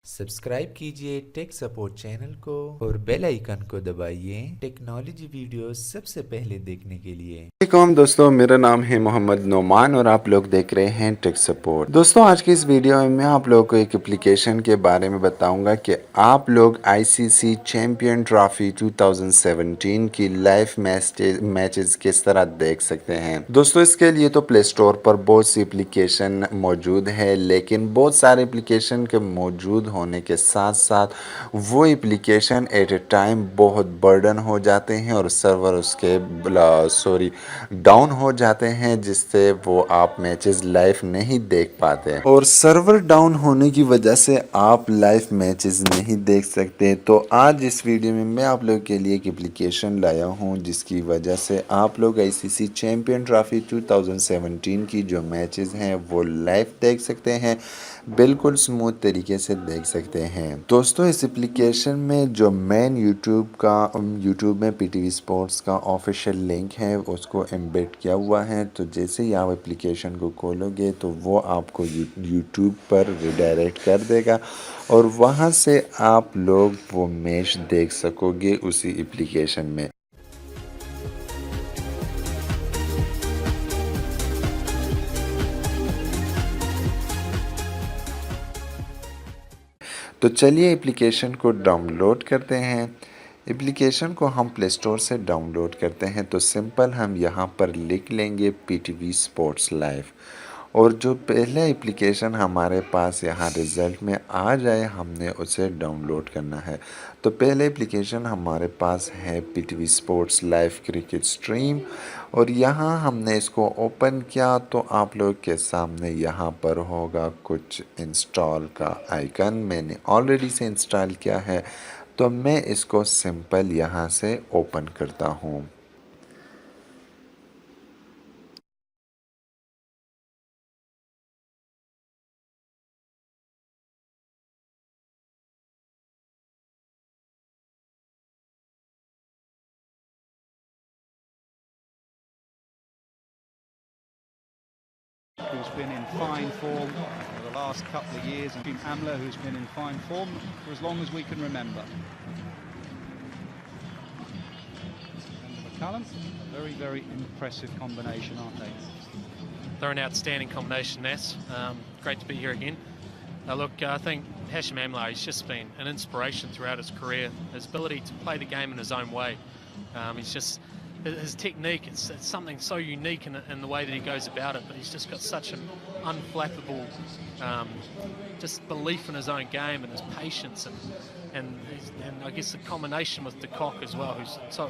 Subscribe कीजिए tech support channel को और बेल आइकन को दबाइए टेक्नोलॉजी वीडियो सबसे पहले देखने के लिए। वालेकुम दोस्तों, मेरा नाम है मोहम्मद नोमान और आप लोग देख रहे हैं टेक सपोर्ट। दोस्तों, आज की इस वीडियो में मैं आप लोगों को एक एप्लीकेशन के बारे में बताऊंगा कि आप लोग आईसीसी चैंपियन ट्रॉफी 2017 की लाइव मैचेस किस तरह देख सकते हैं। दोस्तों, इसके लिए तो प्ले स्टोर पर बहुत सी एप्लीकेशन मौजूद है, लेकिन बहुत सारे एप्लीकेशन के मौजूद होने के साथ साथ वो एप्लीकेशन एट ए टाइम बहुत बर्डन हो जाते हैं और सर्वर उसके डाउन हो जाते हैं, जिससे वो आप मैचेस लाइव नहीं देख पाते और सर्वर डाउन होने की वजह से आप लाइव मैचेस नहीं देख सकते। तो आज इस वीडियो में मैं आप लोगों के लिए एक एप्लीकेशन लाया हूं, जिसकी वजह से आप लोग आईसीसी चैंपियन ट्रॉफी 2017 की जो मैचेस हैं वो लाइव देख सकते हैं, बिल्कुल स्मूथ तरीके से देख सकते हैं। दोस्तों, इस एप्लीकेशन में जो मेन यूट्यूब में पीटीवी स्पोर्ट्स का ऑफिशियल लिंक है उसको एम्बेड किया हुआ है। तो जैसे ही आप एप्लीकेशन को खोलोगे तो वो आपको यूट्यूब पर रिडायरेक्ट कर देगा और वहाँ से आप लोग वो मैच देख सकोगे उसी एप्लीकेशन में। तो चलिए एप्लीकेशन को डाउनलोड करते हैं। एप्लीकेशन को हम प्ले स्टोर से डाउनलोड करते हैं तो सिंपल हम यहाँ पर लिख लेंगे पीटीवी स्पोर्ट्स लाइव और जो पहले एप्लीकेशन हमारे पास यहाँ रिज़ल्ट में आ जाए हमने उसे डाउनलोड करना है। तो पहले एप्लीकेशन हमारे पास है PTV sports live cricket stream और यहाँ हमने इसको ओपन किया तो आप लोग के सामने यहाँ पर होगा कुछ इंस्टॉल का आइकन। मैंने ऑलरेडी से इंस्टॉल किया है तो मैं इसको सिंपल यहाँ से ओपन करता हूँ। Who's been in fine form for the last couple of years, and Jim Amler, who's been in fine form for as long as we can remember. And McCullum, a very, very impressive combination, aren't they? They're an outstanding combination, Ness. Great to be here again. Look, I think Hashim Amla has just been an inspiration throughout his career. His ability to play the game in his own way. He's just his technique. It's something so unique in the way that he goes about it. But he's just got such an unflappable, just belief in his own game and his patience and I guess the combination with De Kock as well, who's so